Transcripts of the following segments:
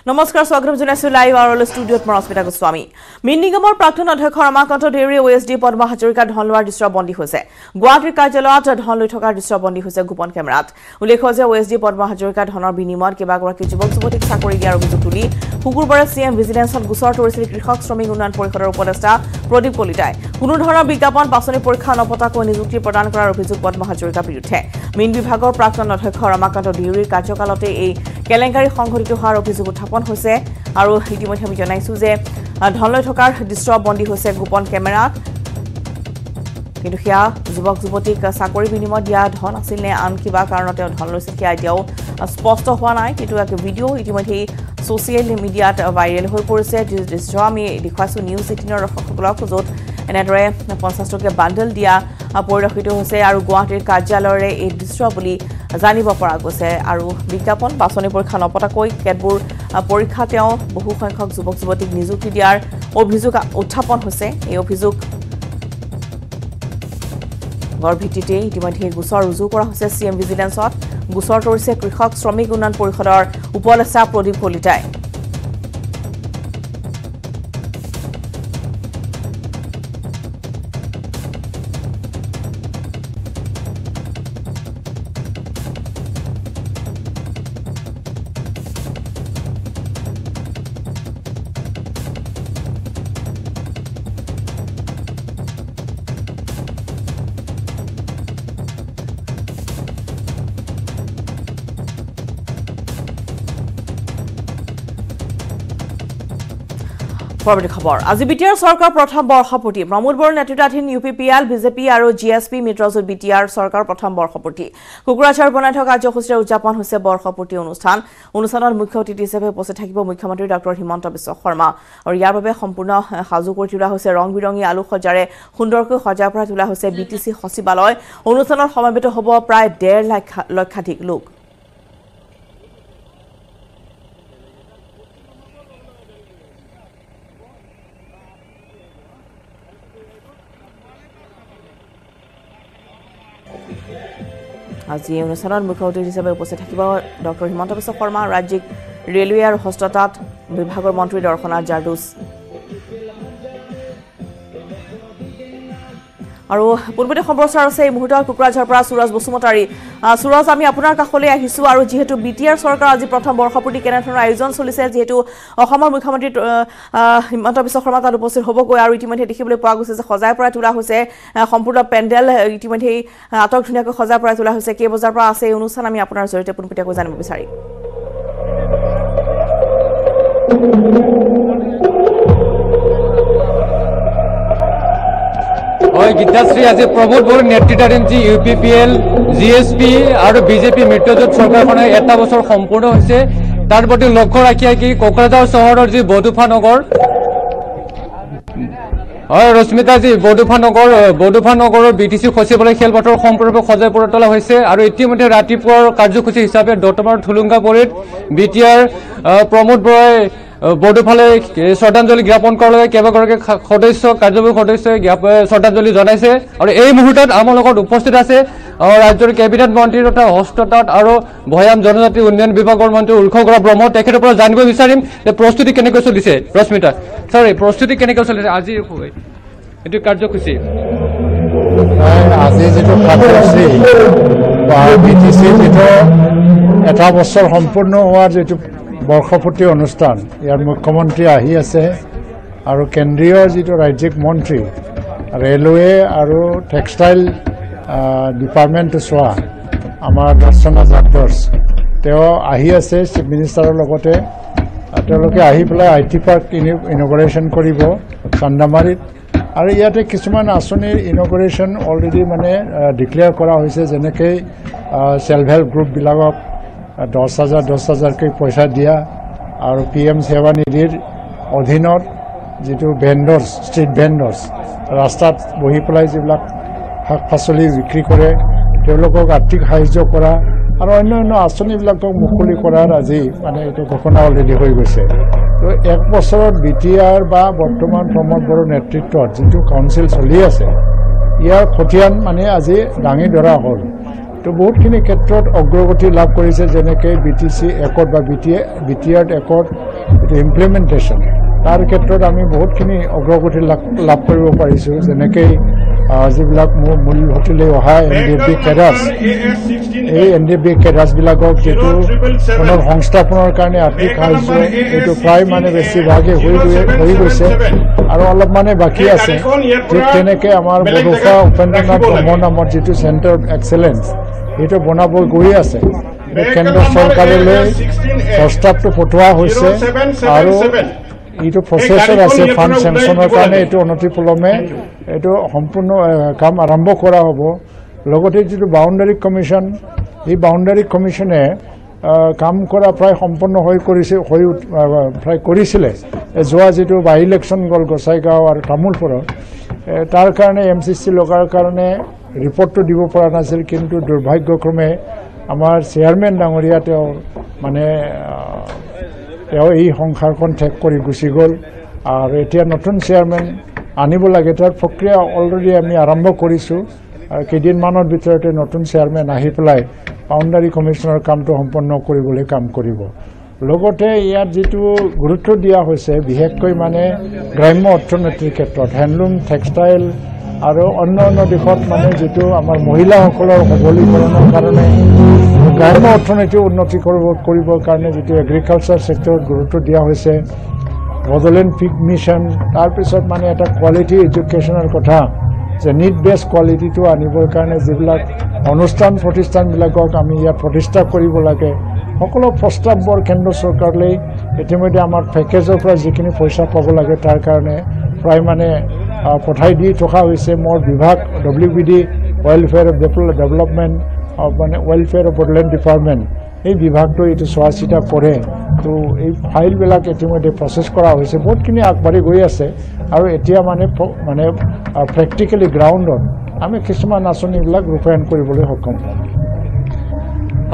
নমস্কাৰ স্বাগতম জনাইছো লাইভ আৰু ষ্টুডিঅত মৰস্মিতা গোস্বামী মিন নিগমৰ প্ৰাক্তন অধ্যক্ষ ৰমাকান্ত দেউৰী ওএছডি পদ্মা হাজৰিকা ধন লোৱাৰ দৃশ্য বন্দী হৈছে গুৱাহাটীৰ কাৰ্যালয়ত ধন লৈ থকাৰ দৃশ্য বন্দী হৈছে গোপন কেমেৰাত উল্লেখ্য যে ওএছডি পদ্মা হাজৰিকা ধনৰ বিনিময়ত কেইবাগৰাকী যুৱক যুৱতীক চাকৰি দিয়াৰ অভিযোগ তুলি শুকুৰবাৰে চিএম ভিজিলেন্সত গোচৰ তৰিছিল কৃষক শ্ৰমিক উন্নয়ন পৰিষদৰ উপদেষ্টা প্ৰদীপ কলিতাই কোনো ধৰণৰ বিজ্ঞাপন পাছনি পৰীক্ষা নপতাকৈ নিযুক্তি প্ৰদান কৰাৰ অভিযোগ পদ্মা হাজৰিকাৰ বিৰুদ্ধে মিন বিভাগৰ প্ৰাক্তন অধ্যক্ষ ৰমাকান্ত দেউৰীৰ কাৰ্যকালতে এই কেলেংকাৰী সংঘটিত হোৱাৰ অভিযোগ উত্থাপন হৈছে আৰু ইতিমধ্যে আমি জনাইছো যে ধন লৈ থকাৰ দৃশ্য বন্দী হৈছে গোপন কেমেৰাত কিন্তু হিয়া যুৱক যুৱতীক চাকৰি বিনিময় দিয়া ধন আছিল নে আন কিবা কাৰণতে ধন লৈছিল কি এতিয়াও স্পষ্ট হোৱা নাই কিন্তু এক ভিডিঅ ইতিমধ্যে সোশ্যাল মিডিয়াত ভাইৰেল হৈ পৰিছে দৃশ্য আমি দেখুৱাইছো নিউজ 18 দৰ্শকসকলক য'ত এনেদৰে 50 টকীয়া বান্ডল দিয়া পৰিলক্ষিত হৈছে আৰু গুৱাহাটীৰ কাৰ্যালয়ৰে এই দৃশ্য বুলি জানিব পৰা গৈছে আৰু বিজ্ঞাপন পাছনি পৰীক্ষা নপতাকৈ কেতবোৰ পৰীক্ষা তেওঁ বহু সংখ্যক যুৱক যুৱতীক নিযুক্তি দিয়াৰ অভিযোগ উত্থাপন হৈছে এই অভিযোগ ভিত্তিতে ইতিমধ্যে গোচৰ ৰুজু কৰা হৈছে চিএম ভিজিলেন্সত গোচৰ তৰিছে কৃষক শ্ৰমিক উন্নয়ন পৰিষদৰ উপদেষ্টা প্ৰদীপ কলিতাই পৰৱৰ্তী খবৰ আজি বিটিআৰ চৰকাৰ প্ৰথম বৰ্ষপূৰ্তি প্ৰমোদ বড়োৰ নেতৃত্বাধীন ইউপিপিএল বিজেপি আৰু জিএছপি মিত্ৰজোঁট বিটিআৰ চৰকাৰ প্ৰথম বৰ্ষপূৰ্তি কুকুৰাঝাৰ বনাই কাৰ্যসূচীৰে উদযাপন হৈছে বৰ্ষপূৰ্তি অনুষ্ঠানত মুখ্য অতিথি হিচাপে উপস্থিত থাকিব মুখ্যমন্ত্ৰী ডক্টৰ হিমন্ত বিশ্ব শৰ্মা আৰু ইয়াৰ বাবে সম্পূৰ্ণ সাজু কৰি তোলা হৈছে ৰং বিৰঙী আলু সজাৰে সুন্দৰকৈ সজাই পৰাই তোলা হৈছে বিটিসি সচিবালয় অনুষ্ঠানত সমবেত হ'ব প্ৰায় 1.5 লক্ষাধিক লোক আজি অনুষ্ঠানত মুখ্য অতিথি হিচাপে উপস্থিত থাকিব ডক্টৰ হিমন্ত বিশ্ব শৰ্মা ৰাজ্যিক ৰেলৱে আৰু হস্ততাঁত বিভাগৰ মন্ত্ৰী দৰ্শনাথ জাৰদোছ আৰু পূৰ্বতে সম্প্ৰচাৰ আছে এই মুহূৰ্তত কুকুৰাঝাৰৰ পৰা সুৰজ বসুমতাৰী সুৰজ আমি আপোনাৰ কাষলৈ আহিছো আৰু যেহেতু বিটিআৰ চৰকাৰ আজি প্ৰথম বৰ্ষপূৰ্তি কেনেধৰণৰ আয়োজন চলিছে যেহেতু অসমৰ মুখ্যমন্ত্ৰী হিমন্ত বিশ্ব শৰ্মা তাত উপস্থিত হ'বগৈ আৰু ইতিমধ্যে দেখিবলৈ পোৱা গৈছে যে সজাই পৰাই তোলা হৈছে সম্পূৰ্ণ পেণ্ডেল ইতিমধ্যে আটক ধুনীয়াকৈ সজাই পৰাই তোলা হৈছে কেই বজাৰ পৰা আছে এই অনুষ্ঠান আমি আপোনাৰ জৰিয়তে পোনপটীয়াকৈ জানিব বিচাৰিম গীতাশ্ৰী আজি প্ৰমোদ বড়োৰ নেতৃত্বাধীন যি ইউপিপিএল জিএছপি আৰু বিজেপি মিত্ৰজোঁট চৰকাৰখনে এটা বছৰ সম্পূৰ্ণ হৈছে তাৰ প্ৰতি লক্ষ্য ৰাখি কোকৰাঝাৰ চহৰৰ যি বডুফা নগৰ ৰশ্মিতাজী বডুফা নগৰৰ বিটিসি সচিবালয় খেলপথাৰ সম্পূৰ্ণৰূপে সজাই পৰাই তোলা হৈছে আৰু ইতিমধ্যে ৰাতিপুৱাৰ কাৰ্যসূচী হিচাপে দতমাৰ থুলুংগাপৰিত বিটিআৰ প্ৰমোদ বড়োই বডুফালে শ্ৰদ্ধাঞ্জলি জ্ঞাপন কৰাৰ বাবে কেইবাগৰাকী কাৰ্যবাহী সদস্যই শ্ৰদ্ধাঞ্জলি জনাইছে আৰু এই মুহূৰ্তত আমাৰ লগত উপস্থিত আছে ৰাজ্যৰ কেবিনেট মন্ত্ৰী তথা হস্ততাঁত আৰু ভৈয়াম জনজাতি উন্নয়ন বিভাগৰ মন্ত্ৰী উল্খগৰা ব্ৰহ্ম তেখেতৰ পৰা জানিব বিচাৰিম যে প্ৰস্তুতি কেনেকৈ চলিছে ৰশ্মিতা প্ৰস্তুতি কেনেকৈ চলিছে আজিৰ এইটো কাৰ্যসূচী আজি যিটো কাৰ্যসূচী বা বিটিসি যিটো এটা বছৰ সম্পূৰ্ণ হোৱাৰ যিটো বৰ্ষপূৰ্তি অনুষ্ঠান ইয়াৰ মুখ্যমন্ত্ৰী আহি আছে আৰু কেন্দ্ৰীয় যিটো ৰাজ্যিক মন্ত্ৰী ৰেলৱে আৰু টেক্সটাইল ডিপাৰ্টমেণ্ট চোৱা আমাৰ দৰ্শনাথ জাৰদোছ তেওঁ আহি আছে চিফ মিনিষ্টাৰৰ লগতে তেওঁলোকে আহি পেলাই IT পাৰ্ক ইনগ্ৰেশ্যন কৰিব চান্দামাৰীত আৰু ইয়াতে কিছুমান আঁচনিৰ ইনগ্ৰেশ্যন অলৰেডি মানে ডিক্লেয়াৰ কৰা হৈছে যেনেকৈ সেল্ফ হেল্প গ্ৰুপবিলাকক 10,000কৈ পইচা দিয়া আৰু PM সেৱা নিধিৰ অধীনত যিটো ভেণ্ডৰ্ছ ষ্ট্ৰীট ভেণ্ডৰ্ছ ৰাস্তাত বহি পেলাই যিবিলাক শাক পাচলি বিক্ৰী কৰে তেওঁলোকক আৰ্থিক সাহায্য কৰা আৰু অন্যান্য আঁচনিবিলাকক মুকলি কৰাৰ আজি মানে এইটো ঘোষণা অলৰেডি হৈ গৈছে তো এক বছৰত বিটিআৰ বা বৰ্তমান প্ৰমোদ বড়োৰ নেতৃত্বত যিটো কাউন্সিল চলি আছে ইয়াৰ খতিয়ান মানে আজি দাঙি ধৰা হ'ল তো বহুতখিনি ক্ষেত্ৰত অগ্ৰগতি লাভ কৰিছে যেনেকৈ BTC একৰ্ড বা BTR একৰ্ড এইটো ইমপ্লিমেণ্টেশ্যন তাৰ ক্ষেত্ৰত আমি বহুতখিনি অগ্ৰগতি লাভ কৰিব পাৰিছোঁ যেনেকৈ যিবিলাক মূলভূতিলৈ অহা NDFB কেডাৰ্ছ এই NDFB কেডাৰ্ছবিলাকক যিটো পুনৰ সংস্থাপনৰ কাৰণে আৰ্থিক সাহায্য এইটো প্ৰায় মানে বেছিভাগে হৈ গৈছে আৰু অলপ মানে বাকী আছে ঠিক তেনেকৈ আমাৰ বড়োফা উপেন্দ্ৰনাথ ব্ৰহ্ম নামৰ যিটো চেণ্টাৰ অফ এক্সেলেঞ্চ এইটো বনাব গৈ আছে কেন্দ্ৰ চৰকাৰলৈ প্ৰস্তাৱটো পঠোৱা হৈছে আৰু এইটো প্ৰচেছত আছে ফাণ্ড চেংচনৰ কাৰণে এইটো অনতিপলমে এইটো সম্পূৰ্ণ কাম আৰম্ভ কৰা হ'ব লগতে যিটো বাউণ্ডাৰী কমিশ্যন এই বাউণ্ডাৰী কমিশ্যনে কাম কৰা প্ৰায় সম্পূৰ্ণ প্ৰায় কৰিছিলে যোৱা যিটো বাই ইলেকশ্যন গ'ল গোসাইগাঁও আৰু তামোলপুৰত তাৰ কাৰণে MCC লগাৰ কাৰণে ৰিপৰ্টটো দিব পৰা নাছিল কিন্তু দুৰ্ভাগ্যক্ৰমে আমাৰ চেয়াৰমেন ডাঙৰীয়া তেওঁ এই সংসাৰখন ঠেক কৰি গুচি গ'ল আৰু এতিয়া নতুন চেয়াৰমেন আনিব লাগে তাৰ প্ৰক্ৰিয়া অলৰেডি আমি আৰম্ভ কৰিছোঁ আৰু কেইদিনমানৰ ভিতৰতে নতুন চেয়াৰমেন আহি পেলাই বাউণ্ডাৰী কমিশ্যনৰ কামটো সম্পন্ন কৰিবলৈ কাম কৰিব লগতে ইয়াত যিটো গুৰুত্ব দিয়া হৈছে বিশেষকৈ মানে গ্ৰাম্য অৰ্থনীতিৰ ক্ষেত্ৰত হেণ্ডলুম টেক্সটাইল আৰু অন্য দিশত মানে যিটো আমাৰ মহিলাসকলৰ সবলীকৰণৰ কাৰণে গ্ৰাম্য অৰ্থনীতি উন্নতি কৰিবৰ কাৰণে যিটো এগ্ৰিকালচাৰ ছেক্টৰত গুৰুত্ব দিয়া হৈছে বড়োলেণ্ড পিক মিছন তাৰপিছত মানে এটা কোৱালিটি এডুকেশ্যনৰ কথা যে নিড বেছ কোৱালিটিটো আনিবৰ কাৰণে যিবিলাক অনুষ্ঠান প্ৰতিষ্ঠানবিলাকক আমি ইয়াত প্ৰতিষ্ঠা কৰিব লাগে সকলো প্ৰস্তাৱবোৰ কেন্দ্ৰ চৰকাৰলৈ ইতিমধ্যে আমাৰ পেকেজৰ পৰা যিখিনি পইচা পাব লাগে তাৰ কাৰণে প্ৰায় মানে পঠাই দি থকা হৈছে মোৰ বিভাগ WBD ৱেলফেয়াৰ অফ ডেভেলপমেণ্ট মানে ৱেলফেয়াৰ অফ বড়োলেণ্ড ডিপাৰ্টমেণ্ট এই বিভাগটো এইটো চোৱা চিতা কৰে তো এই ফাইলবিলাক ইতিমধ্যে প্ৰচেছ কৰা হৈছে বহুতখিনি আগবাঢ়ি গৈ আছে আৰু এতিয়া মানে প্ৰেক্টিকেলি গ্ৰাউণ্ডত আমি কিছুমান আঁচনিবিলাক ৰূপায়ণ কৰিবলৈ সক্ষম হ'ম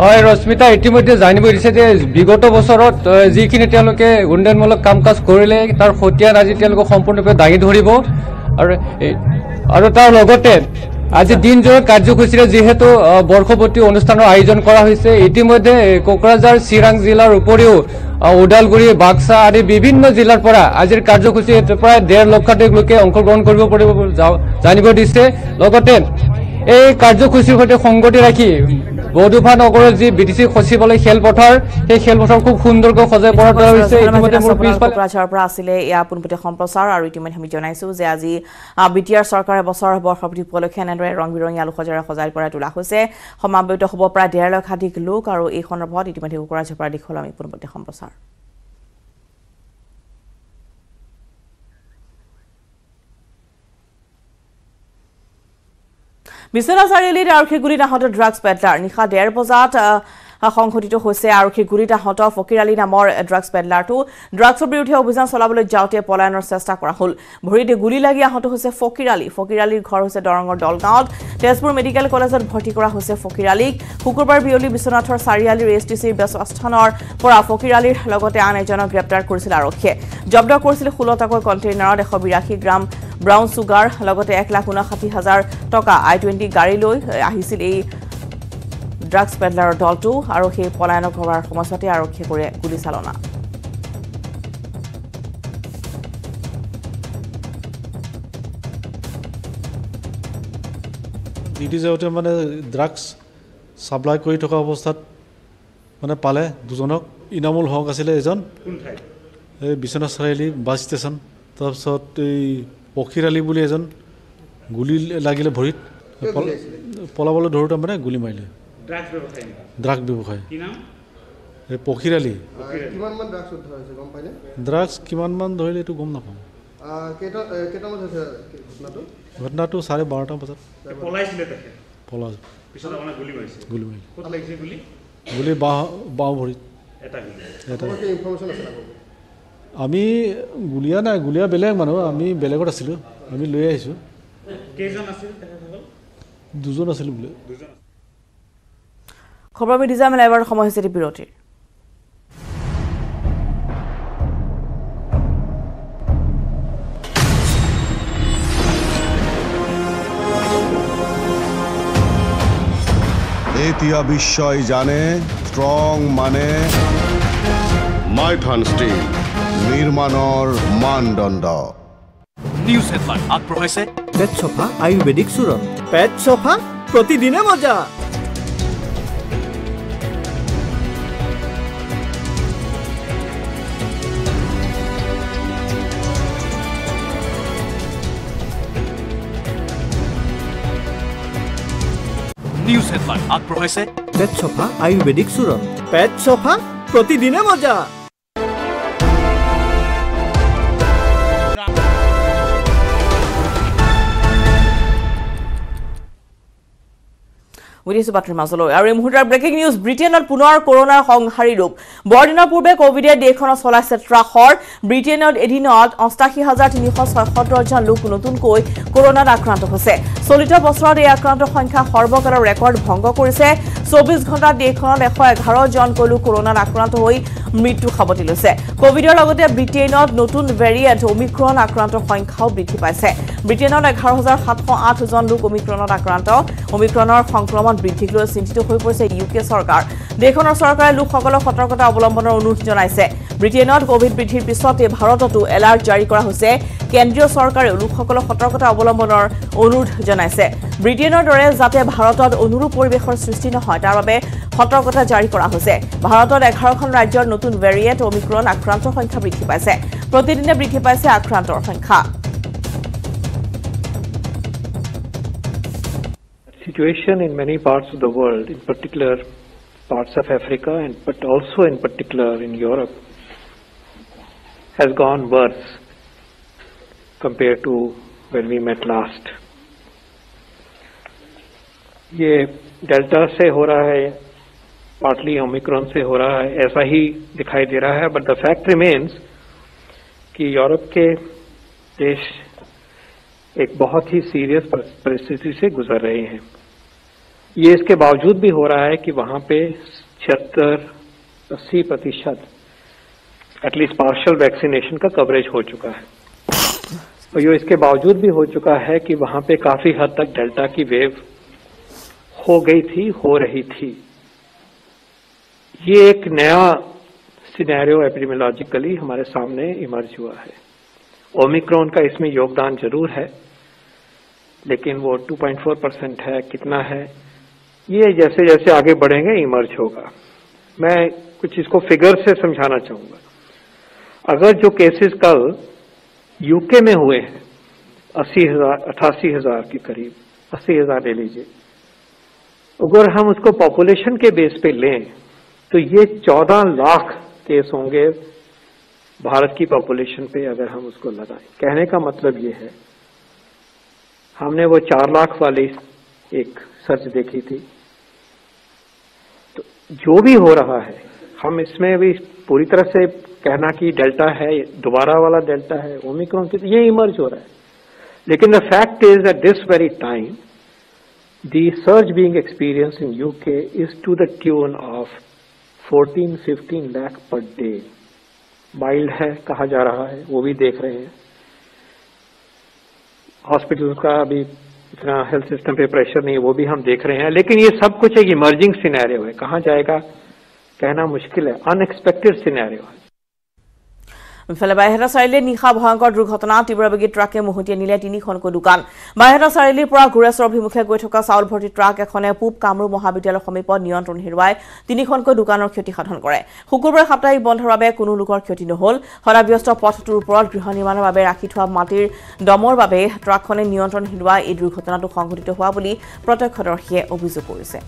হয় ৰশ্মিতা ইতিমধ্যে জানিব দিছে যে বিগত বছৰত যিখিনি তেওঁলোকে উন্নয়নমূলক কাম কাজ কৰিলে তাৰ খতিয়ান আজি তেওঁলোকে সম্পূৰ্ণৰূপে দাঙি ধৰিব আৰু তাৰ লগতে আজি দিনজোৰা কাৰ্যসূচীৰে যিহেতু বৰ্ষপতি অনুষ্ঠানৰ আয়োজন কৰা হৈছে ইতিমধ্যে কোকৰাঝাৰ চিৰাং জিলাৰ উপৰিও ওদালগুৰি বাক্সা আদি বিভিন্ন জিলাৰ পৰা আজিৰ কাৰ্যসূচীত প্ৰায় 1.5 লক্ষাধিক লোকে অংশগ্ৰহণ কৰিব পাৰিব জানিব দিছে লগতে এই কাৰ্যসূচীৰ সৈতে সংগতি ৰাখি বড়োফা নগৰৰ যি BTC সচিবালয় খেলপথাৰ সেই খেলপথাৰ খুব সুন্দৰকৈ সজাই পৰা হৈছে ইতিমধ্যে মোৰ পিছফালে কোকৰাঝাৰৰ পৰা আছিলে এয়া পোনপটীয়া সম্প্ৰচাৰ আৰু ইতিমধ্যে আমি জনাইছোঁ যে আজি BTR চৰকাৰে বছৰৰ বৰ্ষপূৰ্তি উপলক্ষে এনেদৰে ৰং বিৰঙী আলোকসজ্জাৰে সজাই পৰাই তোলা হৈছে সমাবেত হ'ব প্ৰায় 1.5 লক্ষাধিক লোক আৰু এই সন্দৰ্ভত ইতিমধ্যে কোকৰাঝাৰৰ পৰা দেখুৱাল আমি পোনপটীয়া সম্প্ৰচাৰ বিশ্বনাথ চাৰিআলিত আৰক্ষীৰ গুলীত আহত ড্ৰাগছ পেডলাৰ নিশা 1:30 বজাত সংঘটিত হৈছে আৰক্ষীৰ গুলীত আহত ফকিৰ আলী নামৰ ড্ৰাগছ পেডলাৰটো ড্ৰাগছৰ বিৰুদ্ধে অভিযান চলাবলৈ যাওঁতে পলায়নৰ চেষ্টা কৰা হ'ল ভৰিতে গুলী লাগি আহত হৈছে ফকিৰ আলীৰ ঘৰ হৈছে দৰঙৰ দলগাঁৱত তেজপুৰ মেডিকেল কলেজত ভৰ্তি কৰা হৈছে ফকিৰ আলীক শুকুৰবাৰ বিয়লি বিশ্বনাথৰ চাৰিআলিৰ STCৰ বাছস্থানৰ পৰা ফকিৰ আলীৰ লগতে আন এজনক গ্ৰেপ্তাৰ কৰিছিল আৰক্ষীয়ে জব্দ কৰিছিল 16 টাকৈ কণ্টেইনাৰত 182 গ্ৰাম ব্ৰাউন সুগাৰ লগতে 1,59,000 টকা I-20 গাড়ী লৈ আহিছিল এই ড্ৰাগছ পেডলাৰৰ দলটো আৰু সেই পলায়ন কৰাৰ সময়তে আৰক্ষীয়ে কৰে গুলীচালনা ডিউটি যাওঁতে মানে ড্ৰাগছ সাপ্লাই কৰি থকা অৱস্থাত মানে পালে দুজনক ইনামুল হক আছিলে এজন এই বিশ্বনাথ চাৰিআলি বাছ ষ্টেচন তাৰপিছত এই ফকিৰ আলী বুলি এজন গুলি লাগিলে ভৰিত পলাবলৈ ধৰোঁতে মানে গুলি মাৰিলে ড্ৰাগছ ব্যৱসায় এই ফকিৰ আলী ড্ৰাগছ কিমানমান ধৰিলে এইটো গম নাপাওঁ ঘটনাটো 12:30 বজাত গুলি বাওঁ ভৰিত আমি গুলীয়া বেলেগ মানুহ আমি বেলেগত আছিলোঁ আমি লৈ আহিছোঁ দুজন আছিলোঁ বোলে খবৰ আমি ডিজাইন লাইভৰ সময় হৈছে বিৰতিৰ এতিয়া বিশ্বই জানে ষ্ট্ৰং মানে মাইথান ষ্টীল নিৰ্মাণৰ মানদণ্ড নিউজ হেডলাইন আগবঢ়াইছে পেট সোফা আয়ুৰ্বেদিক চূৰণ পেট সোফা প্ৰতিদিনে মজা নিউজ হেডলাইন আগবঢ়াইছে পেট সোফা আয়ুৰ্বেদিক চূৰণ পেট সোফা প্ৰতিদিনে মজা উদিছো বাতৰিৰ মাজলৈ আৰু এই মুহূৰ্তৰ ব্ৰেকিং নিউজ ব্ৰিটেইনত পুনৰ কৰোনাৰ সংহাৰী ৰূপ বৰদিনৰ পূৰ্বে কোভিডে দেশখনত চলাইছে ত্ৰাসৰ ব্ৰিটেইনত এদিনত ৮৮,৩৭৬ জন লোক নতুনকৈ কৰোনাত আক্ৰান্ত হৈছে চলিত বছৰত এই আক্ৰান্তৰ সংখ্যা সৰ্বকালৰ ৰেকৰ্ড ভংগ কৰিছে ২৪ ঘণ্টাত দেশখনত ১১১ জনকৈ লোক কৰোনাত আক্ৰান্ত হৈ মৃত্যু সাৱটি লৈছে কোভিডৰ লগতে ব্ৰিটেইনত নতুন ভেৰিয়েণ্ট ওমিক্ৰন আক্ৰান্তৰ সংখ্যাও বৃদ্ধি পাইছে ব্ৰিটেইনত ১১,৭০৮ জন লোক ওমিক্ৰনত আক্ৰান্ত ওমিক্ৰনৰ সংক্ৰমণ বৃদ্ধিক লৈ চিন্তিত হৈ পৰিছে ইউকে চৰকাৰ দেশখনৰ চৰকাৰে লোকসকলক সতৰ্কতা অৱলম্বনৰ অনুৰোধ জনাইছে ব্ৰিটেইনত কোভিড বৃদ্ধিৰ পিছতে ভাৰততো এলাৰ্ট জাৰি কৰা হৈছে কেন্দ্ৰীয় চৰকাৰে লোকসকলক সতৰ্কতা অৱলম্বনৰ অনুৰোধ জনাইছে ব্ৰিটেইনৰ দৰে যাতে ভাৰতত অনুৰূপ পৰিৱেশৰ সৃষ্টি নহয় তাৰ বাবে সতৰ্কতা জাৰি কৰা হৈছে ভাৰতত 11খন ৰাজ্যৰ নতুন ভেৰিয়েণ্ট ওমিক্ৰন আক্ৰান্তৰ সংখ্যা বৃদ্ধি পাইছে প্ৰতিদিনে বৃদ্ধি পাইছে আক্ৰান্তৰ সংখ্যা Situation in many parts of the world, in particular parts of Africa, but also in particular in Europe, has gone worse compared to when we met last. ये डेल्टा से हो रहा है, पार्टली ओमिक्रॉन से हो रहा है, ऐसा ही दिखाई दे रहा है, but the fact remains कि यूरोप के देश एक बहुत ही सीरियस परिस्थिति से गुजर रहे हैं ये इसके बावजूद भी हो रहा है कि वहां पे 76-80% एटलीस्ट पार्शियल वैक्सीनेशन का कवरेज हो चुका है और ये इसके बावजूद भी हो चुका है कि वहां पे काफी हद तक डेल्टा की वेव हो गई थी हो रही थी ये एक नया सिनेरियो एपिडेमियोलॉजिकली हमारे सामने इमर्ज हुआ है ओमिक्रॉन का इसमें योगदान जरूर है लेकिन वो 2.4% है कितना है ये जैसे जैसे आगे बढ़ेंगे इमर्ज होगा मैं कुछ इसको फिगर से समझाना चाहूंगा अगर जो केसेस कल यूके में हुए हैं 88,000 के करीब 80,000 ले लीजिए अगर हम उसको पॉपुलेशन के बेस पे लें तो ये 14 लाख केस होंगे भारत की पॉपुलेशन पे अगर हम उसको लगाएं कहने का मतलब ये है हमने वो 4 लाख वाली एक सर्च देखी थी तो जो भी हो रहा है हम इसमें भी पूरी तरह से कहना कि डेल्टा है दोबारा वाला डेल्टा है ओमिक्रॉन की ये इमर्ज हो रहा है लेकिन the fact is at this very time the search being experience in UK is to the tune of 14-15 lakh per day mild है कहा जा रहा है वो भी देख रहे हैं हॉस्पिटल का अभी इतना हेल्थ सिस्टम पे प्रेशर नहीं वो भी हम देख रहे हैं लेकिन ये सब कुछ एक इमर्जिंग सिनेरियो है कहाँ जाएगा कहना मुश्किल है अनएक्सपेक्टेड सिनेरियो है ইফালে বাইহেটা চাৰিআলিত নিশা ভয়ংকৰ দুৰ্ঘটনা তীব্ৰবেগী ট্ৰাকে মহতিয়াই নিলে 3খনকৈ দোকান বাইহেটা চাৰিআলিৰ পৰা ঘোৰেশ্বৰ অভিমুখে গৈ থকা চাউল ভৰ্তি ট্ৰাক এখনে পূব কামৰূপ মহাবিদ্যালয়ৰ সমীপত নিয়ন্ত্ৰণ হেৰুৱাই 3খনকৈ দোকানৰ ক্ষতি সাধন কৰে শুকুৰবাৰে সাপ্তাহিক বন্ধৰ বাবে কোনো লোকৰ ক্ষতি নহল হৰাব্যস্ত পথটোৰ ওপৰত গৃহ নিৰ্মাণৰ বাবে ৰাখি থোৱা মাটিৰ দমৰ বাবে ট্ৰাকখনে নিয়ন্ত্ৰণ হেৰুৱাই এই দুৰ্ঘটনাটো সংঘটিত হোৱা বুলি প্ৰত্যক্ষদৰ্শীয়ে অভিযোগ কৰিছে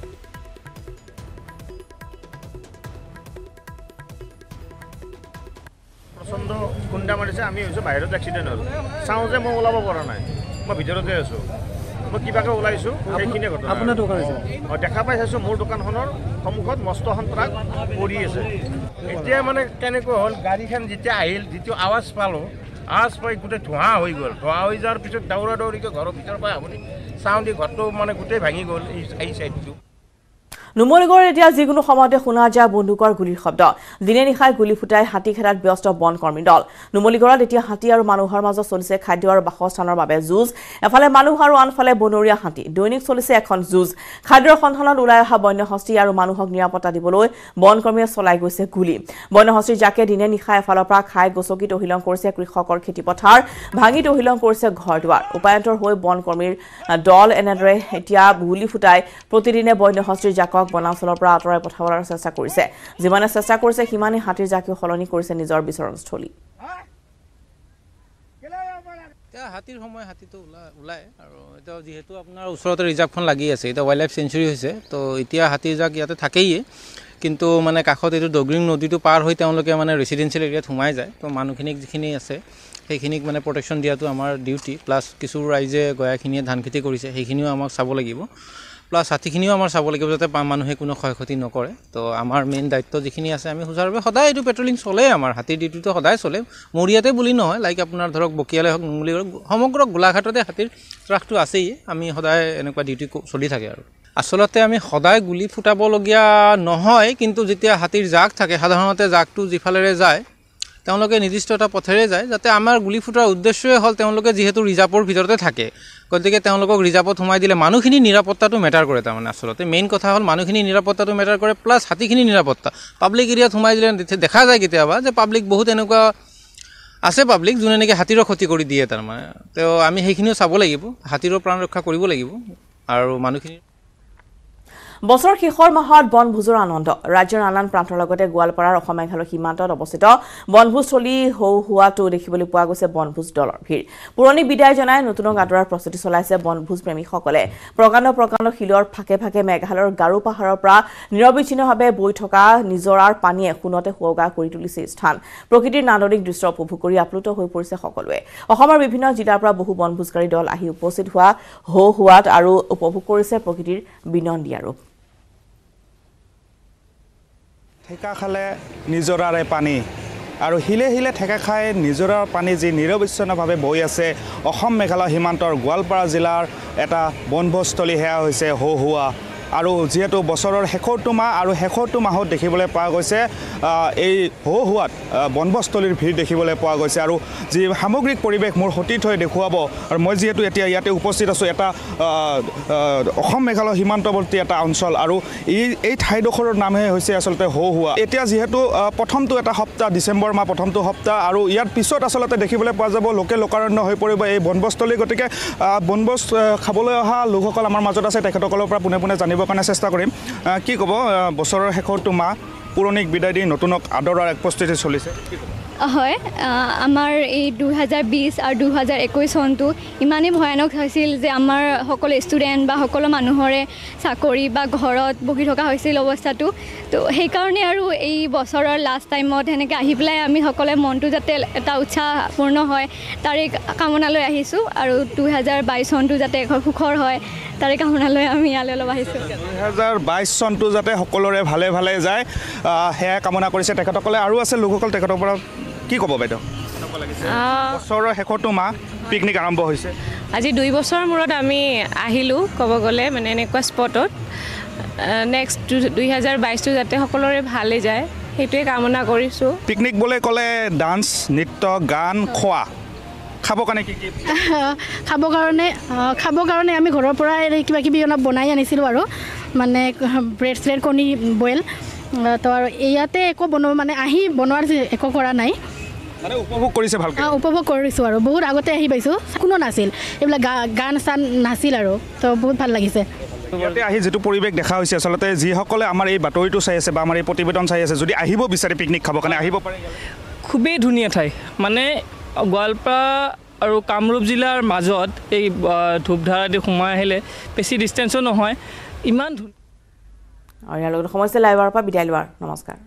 খুন্দা মাৰিছে আমি হৈছোঁ বাহিৰত এক্সিডেণ্ট হ'ল চাওঁ যে মই ওলাব পৰা নাই মই ভিতৰতে আছোঁ মই কিবাকৈ ওলাইছোঁ সেইখিনিয়ে ঘটনা আপোনাৰ দোকান আছে মই দেখা পাই চাইছোঁ মোৰ দোকানখনৰ সন্মুখত মস্ত এখন ট্ৰাক পৰি আছে এতিয়া মানে কেনেকৈ হ'ল গাড়ীখন যেতিয়া আহিল যিটো আৱাজ পালোঁ আৱাজ পাই গোটেই ধোঁৱা হৈ গ'ল ধোঁৱা হৈ যোৱাৰ পিছত দৌৰা দৌৰিকৈ ঘৰৰ ভিতৰৰ পৰা আপুনি চাওঁ দি ঘৰটো মানে গোটেই ভাঙি গ'ল এই চাইডটো নুমলীগড় এতিয়া যিকোনো সময়তে শুনা যায় বন্দুকৰ গুলিৰ শব্দ দিনে নিশাই গুলি ফুটাই হাতী খেদাত ব্যস্ত বন কৰ্মী দল নুমলীগড়ত এতিয়া হাতী আৰু মানুহৰ মাজত চলিছে খাদ্য আৰু বাসস্থানৰ বাবে যুঁজ এফালে মানুহ আৰু আনফালে বনৰীয়া হাতী দৈনিক চলিছে এখন যুঁজ খাদ্যৰ সন্ধানত ওলাই অহা বন্যহস্তী আৰু মানুহক নিৰাপত্তা দিবলৈ বন কৰ্মীয়ে চলাই গৈছে গুলি বন্যহস্তী যাকে দিনে নিশাই এফালৰ পৰা খাই গছকি তহিলং কৰিছে কৃষকৰ খেতিপথাৰ ভাঙি তহিলং কৰিছে ঘৰ দুৱাৰ উপায়ন্তৰ হৈ বন কৰ্মীৰ দল এনেদৰে এতিয়া গুলি ফুটাই প্ৰতিদিনে বন্যহস্তীৰ জাকক বনাঞ্চলৰ পৰা আঁতৰাই পঠাবলৈ চেষ্টা কৰিছে যিমানে চেষ্টা কৰিছে সিমানে হাতীৰ জাকিও সলনি কৰিছে নিজৰ বিচৰণস্থলী হাতীৰ সময় হাতীটো ওলাই আৰু এটা যেহেতু আপোনাৰ ওচৰতে ৰিজাৰ্ভখন লাগি আছে এটা ওয়াইল্ড লাইফ সেঞ্চুৰী হৈছে তো এতিয়া হাতীৰ জাক ইয়াতে থাকেই কিন্তু মানে কাষত এইটো ডগ্ৰিং নদীটো পাৰ হৈ তেওঁলোকে মানে ৰেচিডেন্সিয়েল এৰিয়াত সোমাই যায় তো মানুহখিনিক যিখিনি আছে সেইখিনিক মানে প্ৰটেকশ্যন দিয়াটো আমাৰ ডিউটি প্লাছ কিছু ৰাইজে গয়াখিনিয়ে ধান খেতি কৰিছে সেইখিনিও আমাক চাব লাগিব প্লাছ হাতীখিনিও আমাৰ চাব লাগিব যাতে মানুহে কোনো ক্ষয়ক্ষতি নকৰে তো আমাৰ মেইন দায়িত্ব যিখিনি আছে আমি সুচাৰুৰূপে সদায় এইটো পেট্ৰলিং চলে আমাৰ হাতীৰ ডিউটিটো সদায় চলে মৰিয়াতে বুলি নহয় লাইক আপোনাৰ ধৰক বকিয়ালে হওক নুমলীগড় সমগ্ৰ গোলাঘাটতে হাতীৰ ট্ৰাকটো আছেই আমি সদায় এনেকুৱা ডিউটি চলি থাকে আৰু আচলতে আমি সদায় গুলি ফুটাবলগীয়া নহয় কিন্তু যেতিয়া হাতীৰ জাক থাকে সাধাৰণতে জাকটো যিফালেৰে যায় তেওঁলোকে নিৰ্দিষ্ট এটা পথেৰে যায় যাতে আমাৰ গুলি ফুটাৰ উদ্দেশ্যই হ'ল তেওঁলোকে যিহেতু ৰিজাৰ্ভৰ ভিতৰতে থাকে গতিকে তেওঁলোকক ৰিজাৰ্ভত সোমাই দিলে মানুহখিনি নিৰাপত্তাটো মেটাৰ কৰে তাৰমানে আচলতে মেইন কথা হ'ল মানুহখিনি নিৰাপত্তাটো মেটাৰ কৰে প্লাছ হাতীখিনি নিৰাপত্তা পাব্লিক এৰিয়াত সোমাই দিলে দেখা যায় কেতিয়াবা যে পাব্লিক বহুত এনেকুৱা আছে পাব্লিক যোনে নেকি হাতীৰৰ ক্ষতি কৰি দিয়ে তাৰমানে তো আমি সেইখিনিও চাব লাগিব হাতীৰৰ প্ৰাণ ৰক্ষা কৰিব লাগিব আৰু মানুহখিনি বছৰ শেষৰ মাহত বনভোজৰ আনন্দ ৰাজ্যৰ নানান প্ৰান্তৰ লগতে গোৱালপাৰাৰ অসম মেঘালয় সীমান্তত অৱস্থিত বনভোজস্থলী হোৱাটো দেখিবলৈ পোৱা গৈছে বনভোজ দলৰ ভিৰ পুৰণি বিদায় জনাই নতুনক আদৰাৰ প্ৰস্তুতি চলাইছে বনভোজ প্ৰেমীসকলে প্ৰকাণ্ড শিলৰ ফাকে ফাকে মেঘালয়ৰ গাৰো পাহাৰৰ পৰা নিৰবিচ্ছিন্নভাৱে বৈ থকা নিজৰাৰ পানীয়ে সোণতে সুৱগা কৰি তুলিছে স্থান প্ৰকৃতিৰ নান্দনিক দৃশ্য উপভোগ কৰি আপ্লুত হৈ পৰিছে সকলোৱে অসমৰ বিভিন্ন জিলাৰ পৰা বহু বনভোজকাৰী দল আহি উপস্থিত হোৱাত আৰু উপভোগ কৰিছে প্ৰকৃতিৰ বিনন্দীয়া ৰূপ ঠেকা খালে নিজৰাৰে পানী আৰু হিলে হিলে ঠেকা খাই নিজৰাৰ পানী যি নিৰবিচ্ছিন্নভাৱে বৈ আছে অসম মেঘালয় সীমান্তৰ গোৱালপাৰা জিলাৰ এটা বনভোজস্থলী সেয়া হৈছে হোৱা আৰু যেহেতু বছৰৰ শেষৰটো মাহ আৰু শেষৰটো মাহত দেখিবলৈ পোৱা গৈছে এই হোৱাত বনভোজস্থলীৰ ভিৰ দেখিবলৈ পোৱা গৈছে আৰু যি সামগ্ৰিক পৰিৱেশ মোৰ সতীৰ্থ হৈ দেখুৱাব আৰু মই যিহেতু এতিয়া ইয়াতে উপস্থিত আছোঁ এটা অসম মেঘালয় সীমান্তৱৰ্তী এটা অঞ্চল আৰু এই ঠাইডোখৰৰ নামহে হৈছে আচলতে হোৱা এতিয়া যিহেতু প্ৰথমটো এটা সপ্তাহ ডিচেম্বৰ মাহ প্ৰথমটো সপ্তাহ আৰু ইয়াৰ পিছত আচলতে দেখিবলৈ পোৱা যাব লোকাৰণ্য হৈ পৰিব এই বনভোজস্থলী গতিকে বনভোজ খাবলৈ অহা লোকসকল আমাৰ মাজত আছে তেখেতসকলৰ পৰা পোনে পোনে জানিব কাৰণে চেষ্টা কৰিম কি ক'ব বছৰৰ শেষৰটো মাহ পুৰণিক বিদায় দি নতুনক আদৰাৰ এক প্ৰস্তুতি চলিছে হয় আমাৰ এই 2020 আৰু 2021 চনটো ইমানেই ভয়ানক হৈছিল যে আমাৰ সকলো ষ্টুডেণ্ট বা সকলো মানুহৰে চাকৰি বা ঘৰত বহি থকা হৈছিল অৱস্থাটো তো সেইকাৰণে আৰু এই বছৰৰ লাষ্ট টাইমত সেনেকৈ আহি পেলাই আমি সকলোৱে মনটো যাতে এটা উৎসাহপূৰ্ণ হয় তাৰে কামনালৈ আহিছোঁ আৰু 2022 চনটো যাতে সুখৰ হয় তাৰে কামনালৈ আমি ইয়ালৈ অলপ আহিছোঁ 2022 চনটো যাতে সকলোৰে ভালে ভালে যায় সেয়া কামনা কৰিছে তেখেতসকলে আৰু আছে লোকসকল তেখেতৰ পৰা কি ক'ব বাইদেউ বছৰৰ শেষৰটো মাহ পিকনিক আৰম্ভ হৈছে আজি 2 বছৰৰ মূৰত আমি আহিলোঁ ক'ব গ'লে মানে এনেকুৱা স্পটত নেক্সট 2022টো যাতে সকলোৰে ভালে যায় সেইটোৱে কামনা কৰিছোঁ পিকনিক বুলি ক'লে ডান্স নৃত্য গান খোৱা খাবৰ কাৰণে কি খাবৰ কাৰণে আমি ঘৰৰ পৰা কিবা কিবি অলপ বনাই আনিছিলোঁ আৰু মানে ব্ৰেড শ্ৰেড কণী বইল তো আৰু ইয়াতে একো মানে আহি বনোৱাৰ একো কৰা নাই মানে উপভোগ কৰিছে ভালকৈ উপভোগ কৰিছোঁ আৰু বহুত আগতে আহি পাইছোঁ কোনো নাছিল এইবিলাক গান চান নাছিল আৰু তো বহুত ভাল লাগিছে ইয়াতে আহি যিটো পৰিৱেশ দেখা হৈছে আচলতে যিসকলে আমাৰ এই বাতৰিটো চাই আছে বা আমাৰ এই প্ৰতিবেদন চাই আছে যদি আহিব বিচাৰে পিকনিক খাবৰ কাৰণে আহিব পাৰে খুবেই ধুনীয়া ঠাই মানে গোৱালপাৰা আৰু কামৰূপ জিলাৰ মাজত এই ধূপধাৰাদি সোমাই আহিলে বেছি ডিষ্টেঞ্চো নহয় ইমান ধুনীয়া আৰু ইয়াৰ লগত সমস্যা লাইভৰ পৰা বিদায় লোৱাৰ নমস্কাৰ